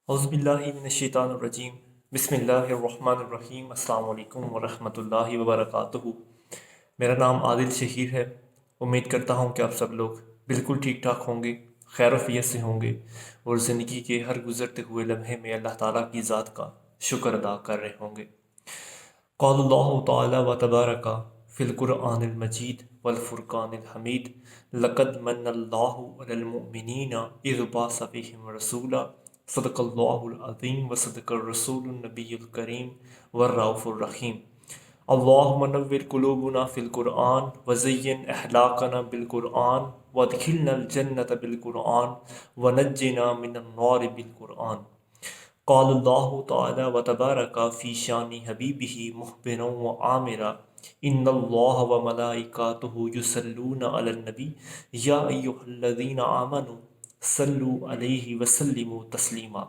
اعوذ باللہ من الشیطان الرجیم بسم اللہ الرحمن الرحیم السلام علیکم ورحمۃ اللہ وبرکاتہ۔ میرا نام عادل شہیر ہے۔ امید کرتا ہوں کہ آپ سب لوگ بالکل ٹھیک ٹھاک ہوں گے، خیر و عافیت سے ہوں گے، اور زندگی کے ہر گزرتے ہوئے لمحے میں اللہ تعالیٰ کی ذات کا شکر ادا کر رہے ہوں گے۔ قال اللہ تعالی و تبارک فی القرآن المجید والفرقان الحمید لقد من اللہ علی المؤمنین اذ بعث فیہم رسولا صدق اللہ العظیم وصدق الرسول النبی الکریم والرؤوف الرحیم۔ اللہم نور قلوبنا فی القرآن وزین اخلاقنا بالقرآن وادخلنا الجنة بالقرآن ونجنا من النار بالقرآن۔ قال اللہ تعالی و تبارک فی شان حبیبہ مخبرا و عامرا ان اللہ و ملائکاتہ یصلون علی النبی یا ایہا الذین آمنوا صلوا علیہ وسلموا تسلیما۔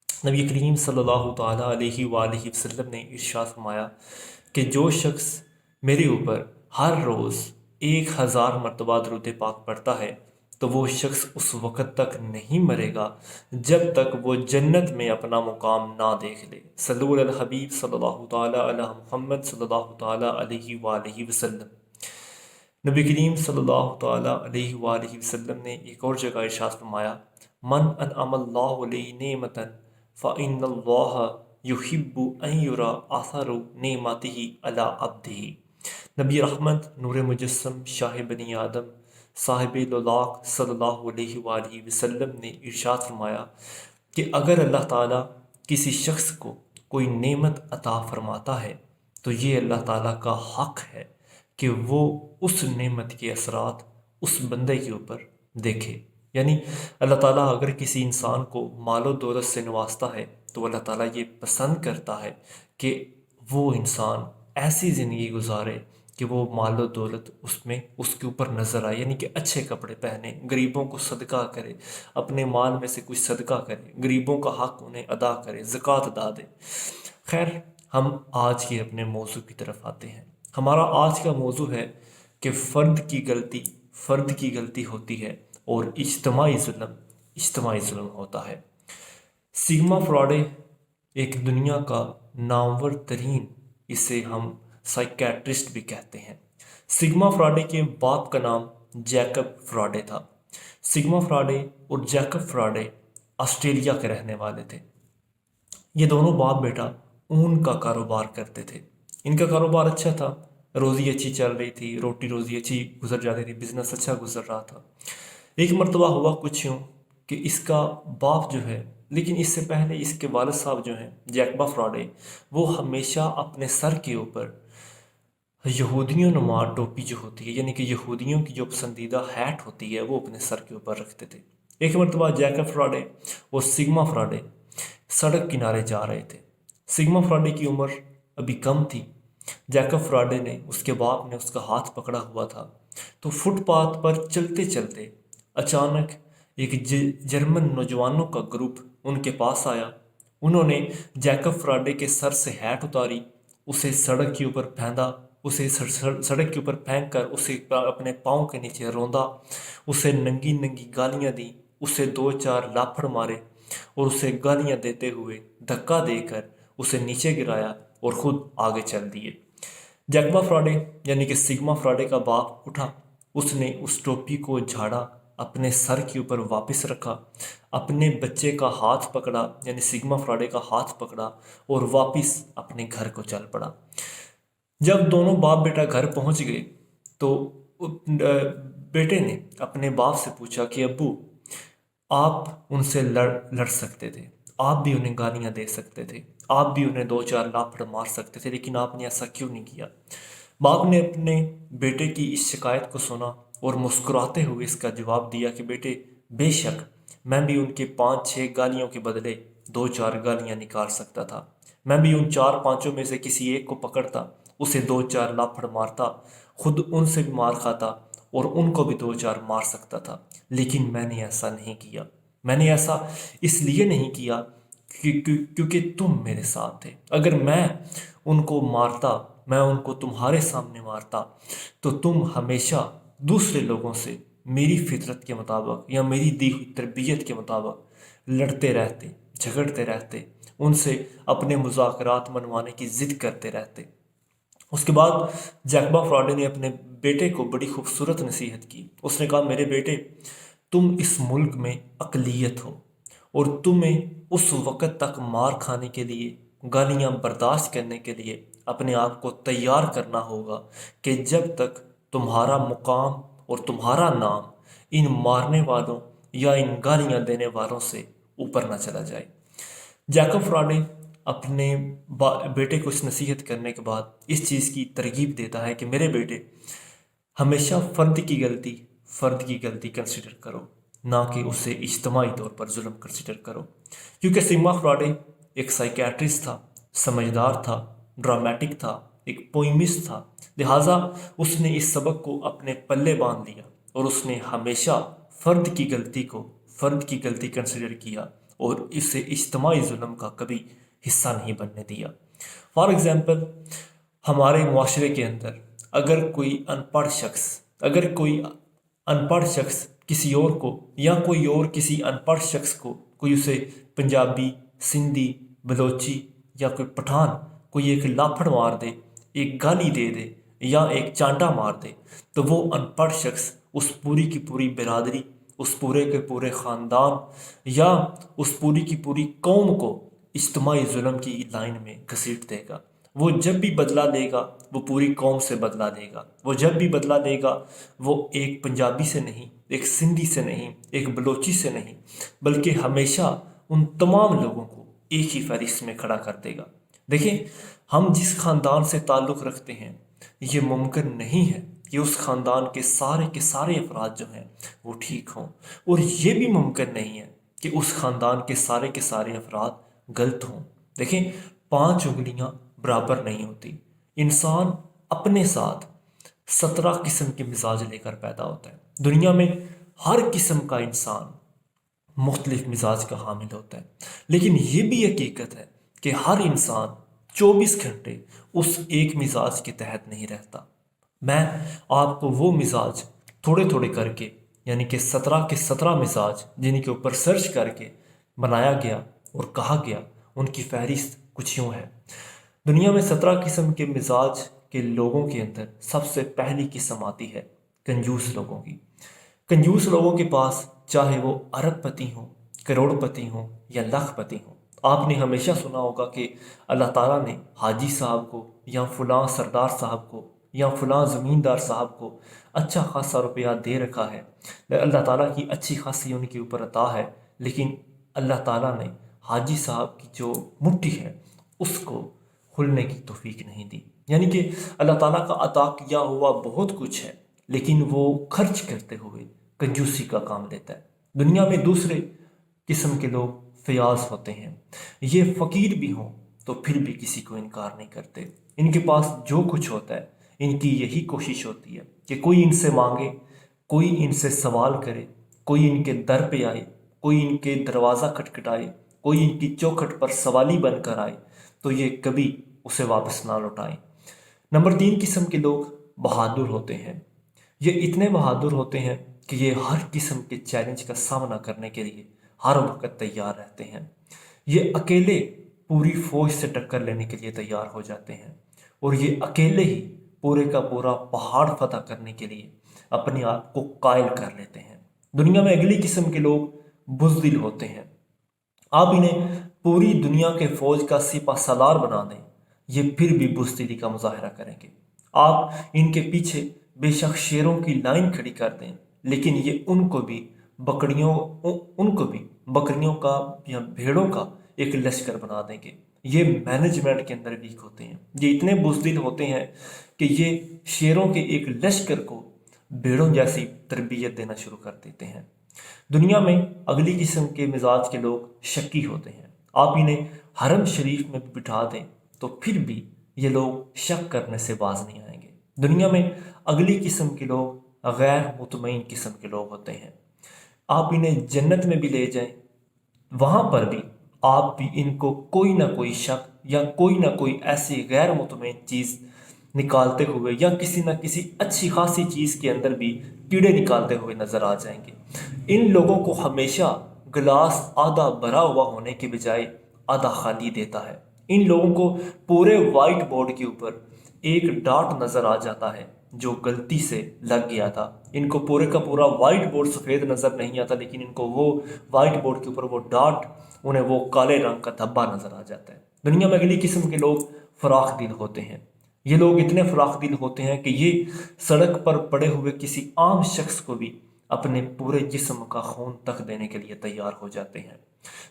نبی کریم صلی اللہ تعالی علیہ وآلہ وسلم نے ارشاد فرمایا کہ جو شخص میرے اوپر ہر روز 1000 مرتبہ درود پاک پڑھتا ہے تو وہ شخص اس وقت تک نہیں مرے گا جب تک وہ جنت میں اپنا مقام نہ دیکھ لے۔ صلو علی الحبیب صلی اللہ تعالیٰ علی محمد صلی اللہ تعالیٰ علیہ وآلہ وسلم۔ نبی کریم صلی اللہ تعالیٰ علیہ وآلہ وسلم نے ایک اور جگہ ارشاد فرمایا من انعم اللہ علیہ نعمتا فإن اللہ یحب ان یرا آثار نعمتہ علی عبدہ۔ نبی رحمت نور مجسم شاہ بنی آدم صاحب لولاق صلی اللہ علیہ وآلہ وسلم نے ارشاد فرمایا کہ اگر اللہ تعالیٰ کسی شخص کو کوئی نعمت عطا فرماتا ہے تو یہ اللہ تعالیٰ کا حق ہے کہ وہ اس نعمت کے اثرات اس بندے کے اوپر دیکھے۔ یعنی اللہ تعالیٰ اگر کسی انسان کو مال و دولت سے نوازتا ہے تو اللہ تعالیٰ یہ پسند کرتا ہے کہ وہ انسان ایسی زندگی گزارے کہ وہ مال و دولت اس کے اوپر نظر آئے، یعنی کہ اچھے کپڑے پہنے، غریبوں کو صدقہ کرے، اپنے مال میں سے کچھ صدقہ کرے، غریبوں کا حق انہیں ادا کرے، زکوٰۃ ادا دے۔ خیر، ہم آج کے اپنے موضوع کی طرف آتے ہیں۔ ہمارا آج کا موضوع ہے کہ فرد کی غلطی ہوتی ہے اور اجتماعی ظلم ہوتا ہے۔ سگما فراڈے ایک دنیا کا نامور ترین، اسے ہم سائیکیٹرسٹ بھی کہتے ہیں۔ سگما فراڈے کے باپ کا نام جیکب فراڈے تھا۔ سگما فراڈے اور جیکب فراڈے آسٹریلیا کے رہنے والے تھے۔ یہ دونوں باپ بیٹا اون کا کاروبار کرتے تھے۔ ان کا کاروبار اچھا تھا، روزی اچھی چل رہی تھی، روٹی روزی اچھی گزر جاتی تھی، بزنس اچھا گزر رہا تھا۔ ایک مرتبہ ہوا کچھ یوں کہ اس کا باپ جو ہے، لیکن اس سے پہلے اس کے والد صاحب جو ہیں جیکبا فراڈے، وہ ہمیشہ اپنے سر کے اوپر یہودیوں نما ٹوپی جو ہوتی ہے، یعنی کہ یہودیوں کی جو پسندیدہ ہیٹ ہوتی ہے، وہ اپنے سر کے اوپر رکھتے تھے۔ ایک مرتبہ جیکب فراڈے اور سگما فراڈے سڑک کنارے جا رہے تھے۔ سگما فراڈے کی عمر ابھی کم تھی۔ جیکب فراڈے نے، اس کے باپ نے اس کا ہاتھ پکڑا ہوا تھا، تو فٹ پاتھ پر چلتے چلتے اچانک ایک جرمن نوجوانوں کا گروپ ان کے پاس آیا۔ انہوں نے جیکب فراڈے کے سر سے ہیٹ اتاری، اسے سڑک کے اوپر پھیندا، اسے سڑک کے اوپر پھینک کر اسے اپنے پاؤں کے نیچے روندا، اسے ننگی ننگی گالیاں دیں، اسے 2-4 لاپھڑ مارے اور اسے گالیاں دیتے ہوئے دھکا دے کر اسے نیچے گرایا اور خود آگے چل دیے۔ جیکبا فراڈے یعنی کہ سگما فراڈے کا باپ اٹھا، اس نے اس ٹوپی کو جھاڑا، اپنے سر کے اوپر واپس رکھا، اپنے بچے کا ہاتھ پکڑا یعنی سگما فراڈے کا ہاتھ پکڑا اور واپس اپنے گھر کو چل پڑا۔ جب دونوں باپ بیٹا گھر پہنچ گئے تو بیٹے نے اپنے باپ سے پوچھا کہ ابو، آپ ان سے لڑ سکتے تھے، آپ بھی انہیں گالیاں دے سکتے تھے، آپ بھی انہیں 2-4 لاپڑ مار سکتے تھے، لیکن آپ نے ایسا کیوں نہیں کیا؟ باپ نے اپنے بیٹے کی اس شکایت کو سنا اور مسکراتے ہوئے اس کا جواب دیا کہ بیٹے، بے شک میں بھی ان کے 5-6 گالیوں کے بدلے 2-4 گالیاں نکال سکتا تھا۔ میں بھی ان 4-5 میں سے کسی ایک کو پکڑتا، اسے 2-4 لاپڑ مارتا، خود ان سے بھی مار کھاتا اور ان کو بھی 2-4 مار سکتا تھا، لیکن میں نے ایسا نہیں کیا۔ میں نے ایسا اس لیے نہیں کیا کیونکہ تم میرے ساتھ تھے۔ اگر میں ان کو مارتا، میں ان کو تمہارے سامنے مارتا تو تم ہمیشہ دوسرے لوگوں سے میری فطرت کے مطابق یا میری دی ہوئی تربیت کے مطابق لڑتے رہتے، جھگڑتے رہتے، ان سے اپنے مذاکرات منوانے کی ضد کرتے رہتے۔ اس کے بعد جیکبا فراڈے نے اپنے بیٹے کو بڑی خوبصورت نصیحت کی۔ اس نے کہا، میرے بیٹے، تم اس ملک میں اقلیت ہو اور تمہیں اس وقت تک مار کھانے کے لیے، گالیاں برداشت کرنے کے لیے اپنے آپ کو تیار کرنا ہوگا کہ جب تک تمہارا مقام اور تمہارا نام ان مارنے والوں یا ان گالیاں دینے والوں سے اوپر نہ چلا جائے۔ جیکب فراڈے اپنے بیٹے کو اس نصیحت کرنے کے بعد اس چیز کی ترغیب دیتا ہے کہ میرے بیٹے، ہمیشہ فرد کی غلطی کنسیڈر کرو، نہ کہ اسے اجتماعی طور پر ظلم کنسیڈر کرو۔ کیونکہ سیگما فراڈے ایک سائیکیٹرسٹ تھا، سمجھدار تھا، ڈرامیٹک تھا، ایک پوئمسٹ تھا، لہٰذا اس نے اس سبق کو اپنے پلے باندھ لیا اور اس نے ہمیشہ فرد کی غلطی کنسیڈر کیا اور اسے اجتماعی ظلم کا کبھی حصہ نہیں بننے دیا۔ فار ایگزامپل، ہمارے معاشرے کے اندر اگر کوئی ان پڑھ شخص کسی اور کو یا کوئی اور کسی ان پڑھ شخص کو، کوئی اسے پنجابی، سندھی، بلوچی یا کوئی پٹھان کوئی ایک لاپھڑ مار دے، ایک گالی دے دے یا ایک چانٹا مار دے، تو وہ ان پڑھ شخص اس پوری کی پوری برادری، اس پورے کے پورے خاندان یا اس پوری کی پوری قوم کو اجتماعی ظلم کی لائن میں گھسیٹ دے گا۔ وہ جب بھی بدلہ لے گا وہ پوری قوم سے بدلہ لے گا۔ وہ جب بھی بدلہ لے گا وہ ایک پنجابی سے نہیں، ایک سندھی سے نہیں، ایک بلوچی سے نہیں، بلکہ ہمیشہ ان تمام لوگوں کو ایک ہی فہرست میں کھڑا کر دے گا۔ دیکھیں، ہم جس خاندان سے تعلق رکھتے ہیں یہ ممکن نہیں ہے کہ اس خاندان کے سارے افراد جو ہیں وہ ٹھیک ہوں، اور یہ بھی ممکن نہیں ہے کہ اس خاندان کے سارے افراد غلط ہوں۔ دیکھیں، 5 انگلیاں برابر نہیں ہوتی۔ انسان اپنے ساتھ 17 قسم کے مزاج لے کر پیدا ہوتا ہے۔ دنیا میں ہر قسم کا انسان مختلف مزاج کا حامل ہوتا ہے، لیکن یہ بھی حقیقت ہے کہ ہر انسان 24 گھنٹے اس ایک مزاج کے تحت نہیں رہتا۔ میں آپ کو وہ مزاج تھوڑے تھوڑے کر کے، یعنی کہ 17 کے 17 مزاج جن کے اوپر سرچ کر کے بنایا گیا اور کہا گیا، ان کی فہرست کچھ یوں ہے۔ دنیا میں 17 قسم کے مزاج کے لوگوں کے اندر سب سے پہلی قسم آتی ہے کنجوس لوگوں کی۔ کنجوس لوگوں کے پاس چاہے وہ ارب پتی ہوں، کروڑ پتی ہوں یا لاکھ پتی ہوں، آپ نے ہمیشہ سنا ہوگا کہ اللہ تعالیٰ نے حاجی صاحب کو یا فلاں سردار صاحب کو یا فلاں زمیندار صاحب کو اچھا خاصا روپیہ دے رکھا ہے، اللہ تعالیٰ کی اچھی خاصی ان کے اوپر عطا ہے، لیکن اللہ تعالیٰ نے حاجی صاحب کی جو مٹھی ہے اس کو کھلنے کی توفیق نہیں دی۔ یعنی کہ اللہ تعالیٰ کا عطا کیا ہوا بہت کچھ ہے، لیکن وہ خرچ کرتے ہوئے کنجوسی کا کام لیتا ہے۔ دنیا میں دوسرے قسم کے لوگ فیاض ہوتے ہیں۔ یہ فقیر بھی ہوں تو پھر بھی کسی کو انکار نہیں کرتے۔ ان کے پاس جو کچھ ہوتا ہے، ان کی یہی کوشش ہوتی ہے کہ کوئی ان سے مانگے، کوئی ان سے سوال کرے، کوئی ان کے در پہ آئے، کوئی ان کے دروازہ کھٹکھٹائے، کوئی ان کی چوکھٹ پر سوالی بن کر آئے تو یہ کبھی اسے واپس نہ لوٹائیں۔ نمبر 3 قسم کے لوگ بہادر ہوتے ہیں۔ یہ اتنے بہادر ہوتے ہیں کہ یہ ہر قسم کے چیلنج کا سامنا کرنے کے لیے ہر وقت تیار رہتے ہیں۔ یہ اکیلے پوری فوج سے ٹکر لینے کے لیے تیار ہو جاتے ہیں، اور یہ اکیلے ہی پورے کا پورا پہاڑ فتح کرنے کے لیے اپنے آپ کو قائل کر لیتے ہیں۔ دنیا میں اگلی قسم کے لوگ بزدل ہوتے ہیں۔ آپ انہیں پوری دنیا کے فوج کا سپہ سالار بنا دیں، یہ پھر بھی بزدلی کا مظاہرہ کریں گے۔ آپ ان کے پیچھے بے شک شیروں کی لائن کھڑی کر دیں، لیکن یہ ان کو بھی بکریوں کا یا بھیڑوں کا ایک لشکر بنا دیں گے۔ یہ مینجمنٹ کے اندر ویک ہوتے ہیں۔ یہ اتنے بزدل ہوتے ہیں کہ یہ شیروں کے ایک لشکر کو بھیڑوں جیسی تربیت دینا شروع کر دیتے ہیں۔ دنیا میں اگلی قسم کے مزاج کے لوگ شکی ہوتے ہیں۔ آپ انہیں حرم شریف میں بٹھا دیں تو پھر بھی یہ لوگ شک کرنے سے باز نہیں آئیں گے۔ دنیا میں اگلی قسم کے لوگ غیر مطمئن قسم کے لوگ ہوتے ہیں۔ آپ انہیں جنت میں بھی لے جائیں، وہاں پر بھی آپ بھی ان کو کوئی نہ کوئی شک یا کوئی نہ کوئی ایسی غیر مطمئن چیز نکالتے ہوئے یا کسی نہ کسی اچھی خاصی چیز کے اندر بھی کیڑے نکالتے ہوئے نظر آ جائیں گے۔ ان لوگوں کو ہمیشہ گلاس آدھا بھرا ہوا ہونے کے بجائے آدھا خالی دیتا ہے۔ ان لوگوں کو پورے وائٹ بورڈ کے اوپر ایک ڈاٹ نظر آ جاتا ہے جو غلطی سے لگ گیا تھا۔ ان کو پورے کا پورا وائٹ بورڈ سفید نظر نہیں آتا، لیکن ان کو وہ وائٹ بورڈ کے اوپر وہ ڈاٹ، انہیں وہ کالے رنگ کا دھبا نظر آ جاتا ہے۔ دنیا میں اگلی قسم کے لوگ فراخ دل ہوتے ہیں۔ یہ لوگ اتنے فراخ دل ہوتے ہیں کہ یہ سڑک پر پڑے ہوئے کسی عام شخص کو بھی اپنے پورے جسم کا خون تک دینے کے لیے تیار ہو جاتے ہیں۔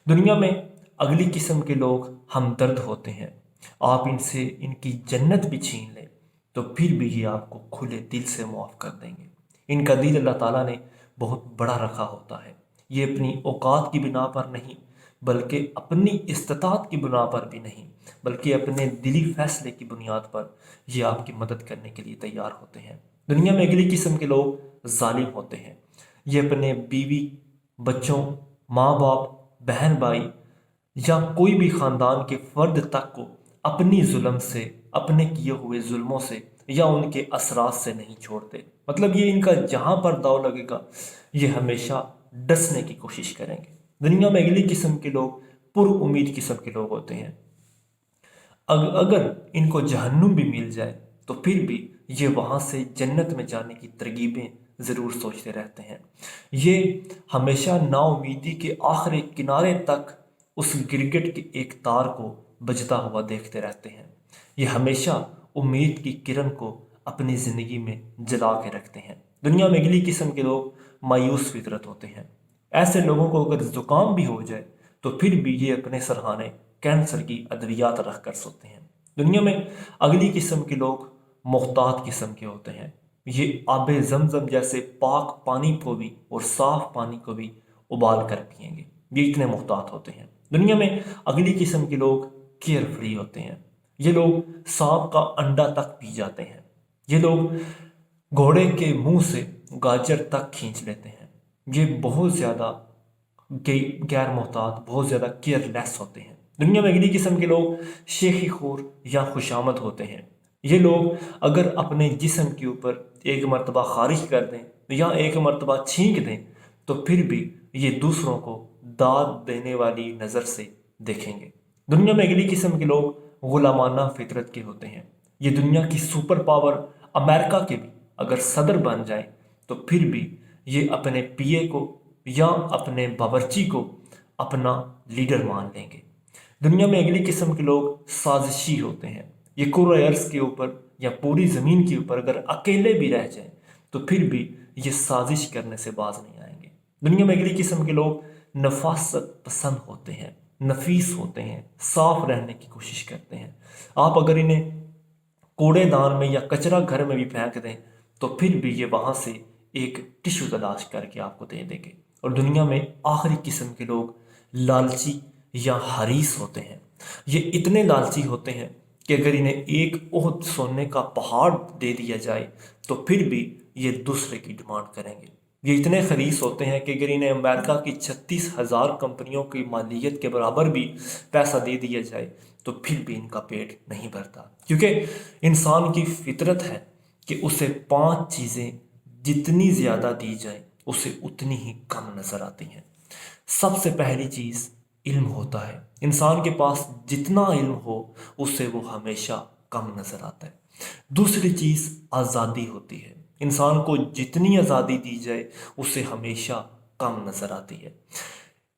دنیا میں اگلی قسم کے لوگ ہمدرد ہوتے ہیں۔ آپ ان سے ان کی جنت بھی چھین لیں تو پھر بھی یہ آپ کو کھلے دل سے معاف کر دیں گے۔ ان کا دل اللہ تعالیٰ نے بہت بڑا رکھا ہوتا ہے۔ یہ اپنی اوقات کی بنا پر نہیں، بلکہ اپنی استطاعت کی بنا پر بھی نہیں، بلکہ اپنے دلی فیصلے کی بنیاد پر یہ آپ کی مدد کرنے کے لیے تیار ہوتے ہیں۔ دنیا میں اگلی قسم کے لوگ ظالم ہوتے ہیں۔ یہ اپنے بیوی، بچوں، ماں باپ، بہن بھائی یا کوئی بھی خاندان کے فرد تک کو اپنی ظلم سے، اپنے کیے ہوئے ظلموں سے یا ان کے اثرات سے نہیں چھوڑتے۔ مطلب یہ ان کا جہاں پر داؤ لگے گا یہ ہمیشہ ڈسنے کی کوشش کریں گے۔ دنیا میں اگلی قسم کے لوگ پر امید قسم کے لوگ ہوتے ہیں۔ اگر ان کو جہنم بھی مل جائے تو پھر بھی یہ وہاں سے جنت میں جانے کی ترغیبیں ضرور سوچتے رہتے ہیں۔ یہ ہمیشہ نا امیدی کے آخری کنارے تک اس گرگٹ کے ایک تار کو بجتا ہوا دیکھتے رہتے ہیں۔ یہ ہمیشہ امید کی کرن کو اپنی زندگی میں جلا کے رکھتے ہیں۔ دنیا میں اگلی قسم کے لوگ مایوس فطرت ہوتے ہیں۔ ایسے لوگوں کو اگر زکام بھی ہو جائے تو پھر بھی یہ اپنے سرہانے کینسر کی ادویات رکھ کر سوتے ہیں۔ دنیا میں اگلی قسم کے لوگ محتاط قسم کے ہوتے ہیں۔ یہ آب زمزم جیسے پاک پانی کو بھی اور صاف پانی کو بھی ابال کر پئیں گے۔ یہ اتنے محتاط ہوتے ہیں۔ دنیا میں اگلی قسم کے لوگ کیئر فری ہوتے ہیں۔ یہ لوگ سانپ کا انڈا تک پی جاتے ہیں۔ یہ لوگ گھوڑے کے منہ سے گاجر تک کھینچ لیتے ہیں۔ یہ بہت زیادہ غیر محتاط، بہت زیادہ کیئر لیس ہوتے ہیں۔ دنیا میں اگلی قسم کے لوگ شیخی خور یا خوشامد ہوتے ہیں۔ یہ لوگ اگر اپنے جسم کے اوپر ایک مرتبہ خارش کر دیں یا ایک مرتبہ چھینک دیں تو پھر بھی یہ دوسروں کو داد دینے والی نظر سے دیکھیں گے۔ دنیا میں اگلی قسم کے لوگ غلامانہ فطرت کے ہوتے ہیں۔ یہ دنیا کی سپر پاور امریکہ کے بھی اگر صدر بن جائیں تو پھر بھی یہ اپنے پی اے کو یا اپنے باورچی کو اپنا لیڈر مان لیں گے۔ دنیا میں اگلی قسم کے لوگ سازشی ہوتے ہیں۔ یہ کرۂ ارض کے اوپر یا پوری زمین کے اوپر اگر اکیلے بھی رہ جائیں تو پھر بھی یہ سازش کرنے سے باز نہیں آئیں گے۔ دنیا میں اگلی قسم کے لوگ نفاست پسند ہوتے ہیں، نفیس ہوتے ہیں، صاف رہنے کی کوشش کرتے ہیں۔ آپ اگر انہیں کوڑے دان میں یا کچرا گھر میں بھی پھینک دیں تو پھر بھی یہ وہاں سے ایک ٹشو تلاش کر کے آپ کو دے دیں گے۔ اور دنیا میں آخری قسم کے لوگ لالچی یا حریص ہوتے ہیں۔ یہ اتنے لالچی ہوتے ہیں کہ اگر انہیں ایک احد سونے کا پہاڑ دے دیا جائے تو پھر بھی یہ دوسرے کی ڈیمانڈ کریں گے۔ یہ اتنے حریص ہوتے ہیں کہ اگر انہیں امریکہ کی 36,000 کمپنیوں کی مالیت کے برابر بھی پیسہ دے دیا جائے تو پھر بھی ان کا پیٹ نہیں بھرتا، کیونکہ انسان کی فطرت ہے کہ اسے 5 چیزیں جتنی زیادہ دی جائیں اسے اتنی ہی کم نظر آتی ہیں۔ سب سے پہلی چیز علم ہوتا ہے۔ انسان کے پاس جتنا علم ہو اسے وہ ہمیشہ کم نظر آتا ہے۔ دوسری چیز آزادی ہوتی ہے۔ انسان کو جتنی آزادی دی جائے اسے ہمیشہ کم نظر آتی ہے۔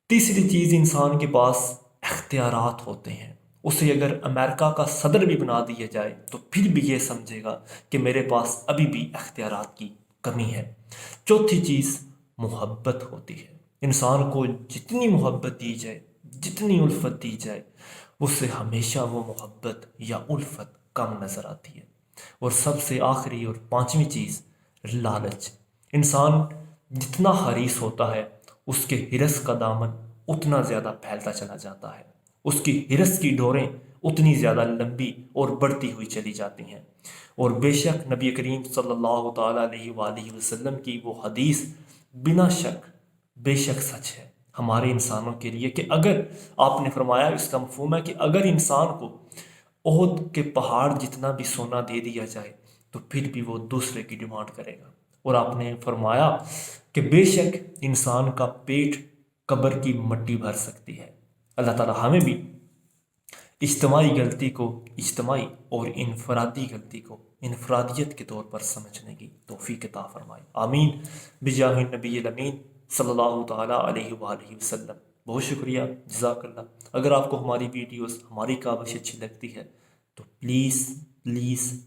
تیسری چیز انسان کے پاس اختیارات ہوتے ہیں۔ اسے اگر امریکہ کا صدر بھی بنا دیا جائے تو پھر بھی یہ سمجھے گا کہ میرے پاس ابھی بھی اختیارات کی کمی ہے۔ چوتھی چیز محبت ہوتی ہے۔ انسان کو جتنی محبت دی جائے، جتنی الفت دی جائے، اسے ہمیشہ وہ محبت یا الفت کم نظر آتی ہے۔ اور سب سے آخری اور 5ویں چیز لالچ۔ انسان جتنا حریص ہوتا ہے اس کے حرص کا دامن اتنا زیادہ پھیلتا چلا جاتا ہے، اس کی حرص کی ڈوریں اتنی زیادہ لمبی اور بڑھتی ہوئی چلی جاتی ہیں۔ اور بے شک نبی کریم صلی اللہ تعالیٰ علیہ وآلہ وسلم کی وہ حدیث بنا شک بے شک سچ ہے ہمارے انسانوں کے لیے، کہ اگر آپ نے فرمایا، اس کا مفہوم ہے کہ اگر انسان کو احد کے پہاڑ جتنا بھی سونا دے دیا جائے تو پھر بھی وہ دوسرے کی ڈیمانڈ کرے گا۔ اور آپ نے فرمایا کہ بے شک انسان کا پیٹ قبر کی مٹی بھر سکتی ہے۔ اللہ تعالی ہمیں بھی اجتماعی غلطی کو اجتماعی اور انفرادی غلطی کو انفرادیت کے طور پر سمجھنے کی توفیق عطا فرمائے، آمین بجاہ النبی الامین صلی اللہ تعالیٰ علیہ وآلہ وسلم۔ بہت شکریہ، جزاک اللہ۔ اگر آپ کو ہماری ویڈیوز، ہماری کاوش اچھی لگتی ہے تو پلیز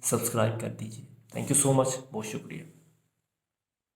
سبسکرائب کر دیجیے۔ تھینک یو سو مچ، بہت شکریہ۔